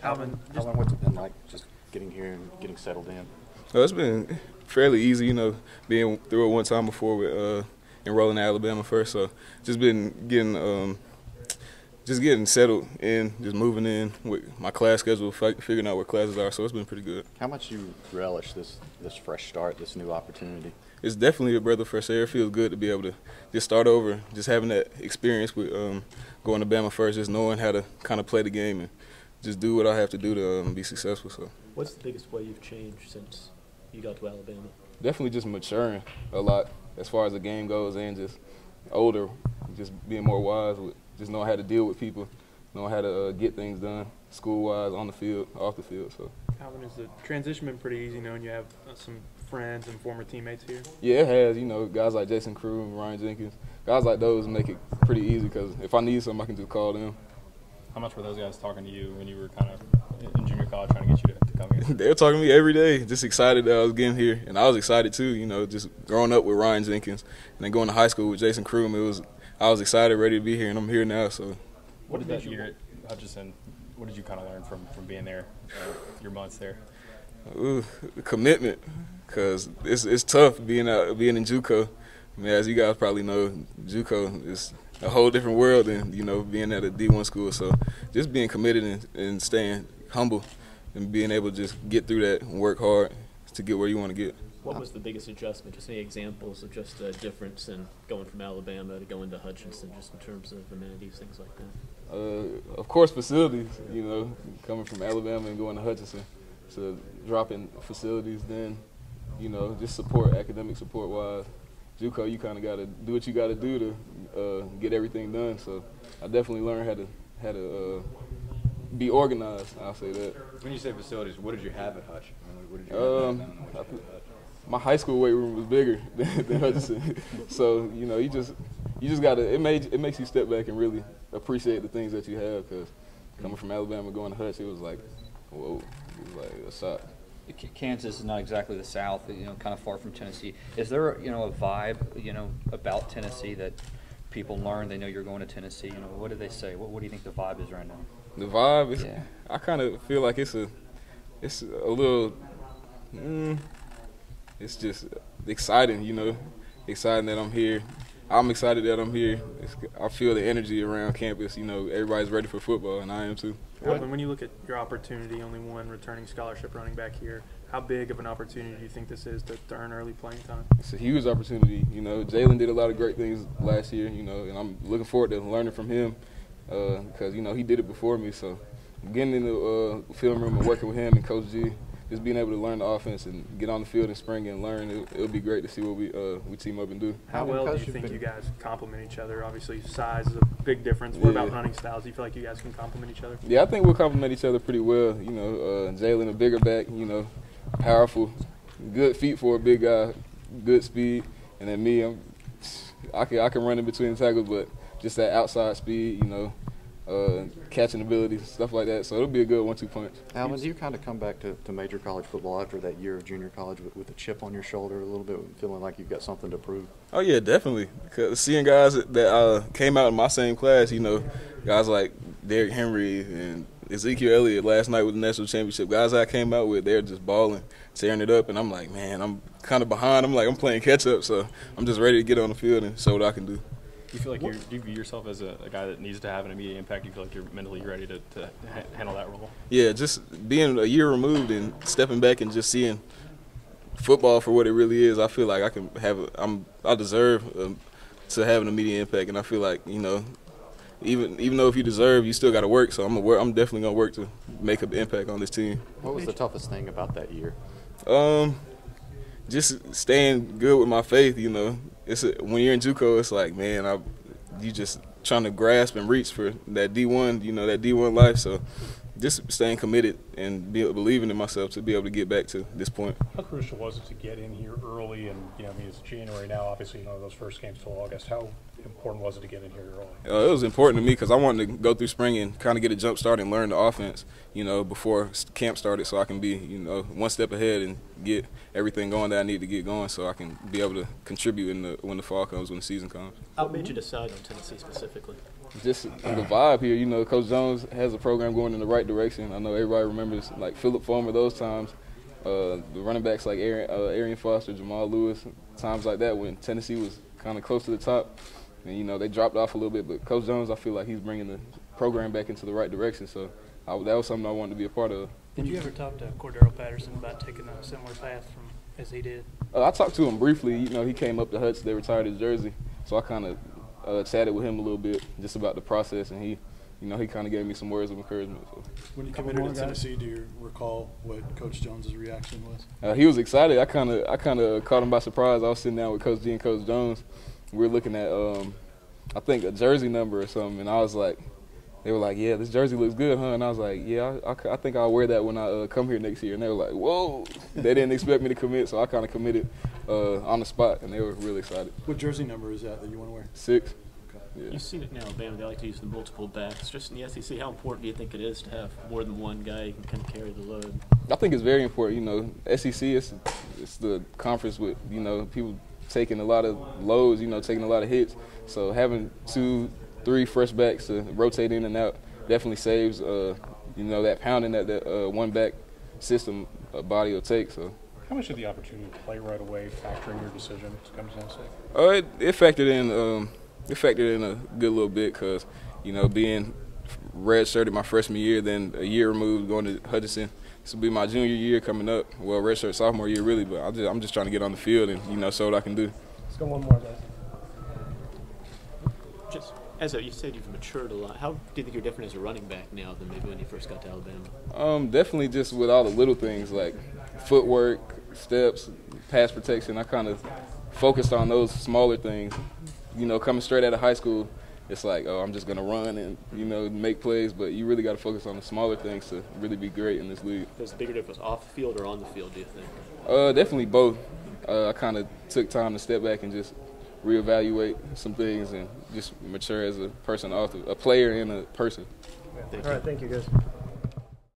Alvin, what's it been like just getting here and getting settled in? Oh, it's been fairly easy, being through it one time before with enrolling at Alabama first. So just been getting settled in, just moving in with my class schedule, figuring out what classes are. So it's been pretty good. How much you relish this fresh start, this new opportunity? It's definitely a breath of fresh air. It feels good to be able to just start over, just having that experience with going to Bama first, just knowing how to kind of play the game and just do what I have to do to be successful. So, what's the biggest way you've changed since you got to Alabama? Definitely just maturing a lot as far as the game goes, and just older, just being more wise with just knowing how to deal with people, knowing how to get things done, school-wise, on the field, off the field. So, Alvin, has the transition been pretty easy knowing you have some friends and former teammates here? Yeah, it has. Guys like Jason Crew and Ryan Jenkins, guys like those make it pretty easy because if I need something, I can just call them. How much were those guys talking to you when you were kind of in junior college trying to get you to come here? They were talking to me every day, just excited that I was getting here. And I was excited too, just growing up with Ryan Jenkins and then going to high school with Jason Crew. I was excited, ready to be here, and I'm here now. So, what did that year at Hutchinson, what did you kind of learn from being there, your months there? Commitment, because it's tough being in JUCO. I mean, as you guys probably know, JUCO is a whole different world than being at a D1 school. So just being committed and staying humble and being able to just get through that and work hard to get where you want to get. What was the biggest adjustment? Just any examples of just a difference in going from Alabama to going to Hutchinson, just in terms of amenities, things like that? Of course, facilities. Coming from Alabama and going to Hutchinson, to dropping facilities, then just academic support wise. JUCO, you kind of got to do what you got to do to get everything done. So I definitely learned how to be organized. I'll say that. When you say facilities, what did you have at Hutch? What did you have my high school weight room was bigger than Hutchinson. So you just got to. It makes you step back and really appreciate the things that you have. Because coming from Alabama going to Hutch, it was like, whoa, it was like a shock. Kansas is not exactly the South, kind of far from Tennessee. Is there, a vibe, about Tennessee that people learn? They know you're going to Tennessee. What do they say? What do you think the vibe is right now? The vibe is, yeah. I kind of feel like it's a little, it's just exciting, exciting that I'm here. I'm excited that I'm here. I feel the energy around campus. Everybody's ready for football, and I am too. Alvin, when you look at your opportunity, only one returning scholarship running back here, how big of an opportunity do you think this is to earn early playing time? It's a huge opportunity. Jalen did a lot of great things last year, and I'm looking forward to learning from him because, he did it before me. So getting in the film room and working with him and Coach G, just being able to learn the offense and get on the field in spring and learn, it'll be great to see what we team up and do. How well do you think you guys complement each other? Obviously, size is a big difference. What about running styles? Do you feel like you guys can complement each other? Yeah, I think we'll complement each other pretty well. Jalen, a bigger back, powerful, good feet for a big guy, good speed. And then me, I can run in between the tackles, but just that outside speed, catching ability, stuff like that. So it'll be a good 1-2 punch. Alvin, do you kind of come back to major college football after that year of junior college with a chip on your shoulder a little bit, feeling like you've got something to prove? Oh, yeah, definitely. Because seeing guys that came out in my same class, guys like Derrick Henry and Ezekiel Elliott last night with the national championship, guys I came out with, they're just balling, tearing it up. And I'm like, man, I'm kind of behind. I'm playing catch-up, so I'm just ready to get on the field and show what I can do. Do you feel like do you view yourself as a guy that needs to have an immediate impact? Do you feel like you're mentally ready to handle that role? Yeah, just being a year removed and stepping back and just seeing football for what it really is, I feel like I can I deserve to have an immediate impact, and I feel like even though if you deserve, you still got to work. So I'm definitely gonna work to make an impact on this team. What was the toughest thing about that year? Just staying good with my faith. When you're in JUCO, it's like, man, you just trying to grasp and reach for that D1, that D1 life. So just staying committed and believing in myself to be able to get back to this point. How crucial was it to get in here early? And it's January now. Obviously, those first games till August. How important was it to get in here early? It was important to me because I wanted to go through spring and kind of get a jump start and learn the offense, before camp started, so I can be, one step ahead and get everything going that I need to get going, so I can be able to contribute when the fall comes, when the season comes. What made you decide on Tennessee specifically? Just the vibe here, Coach Jones has a program going in the right direction. I know everybody remembers like Philip Fulmer, those times. The running backs like Arian Foster, Jamal Lewis, times like that when Tennessee was kind of close to the top. And, they dropped off a little bit. But Coach Jones, I feel like he's bringing the program back into the right direction. So that was something I wanted to be a part of. Did you ever talk to Cordero Patterson about taking a similar path as he did? I talked to him briefly. He came up to Hutch. They retired his jersey. So I kind of chatted with him a little bit just about the process. And he kind of gave me some words of encouragement. So. When you committed to Tennessee, do you recall what Coach Jones's reaction was? He was excited. I kind of caught him by surprise. I was sitting down with Coach G and Coach Jones. We were looking at, I think, a jersey number or something, and I was like, they were like, yeah, this jersey looks good, huh? And I was like, yeah, I think I'll wear that when I come here next year. And they were like, whoa. They didn't expect me to commit, so I kind of committed on the spot, and they were really excited. What jersey number is that you want to wear? 6. Yeah. You've seen it in Alabama. They like to use the multiple backs. Just in the SEC, how important do you think it is to have more than one guy who can kind of carry the load? I think it's very important. SEC it's the conference with people taking a lot of loads, taking a lot of hits. So having 2, 3 fresh backs to rotate in and out definitely saves that pounding that one back system body will take. So. How much did the opportunity to play right away factor in your decision to come to Tennessee? It factored in. It factored in a good little bit because, being redshirted my freshman year, then a year removed going to Hutchinson. This will be my junior year coming up. Well, redshirt sophomore year really, but I'm just trying to get on the field and show what I can do. Let's go one more, guys. Just as you said, you've matured a lot. How do you think you're different as a running back now than maybe when you first got to Alabama? Definitely just with all the little things like footwork, steps, pass protection. I kind of focused on those smaller things. Coming straight out of high school, it's like, oh, I'm just going to run and, make plays, but you really got to focus on the smaller things to really be great in this league. There's a bigger difference off the field or on the field, do you think? Definitely both. I kind of took time to step back and just reevaluate some things and just mature as a person, a player and a person. All right, thank you, guys.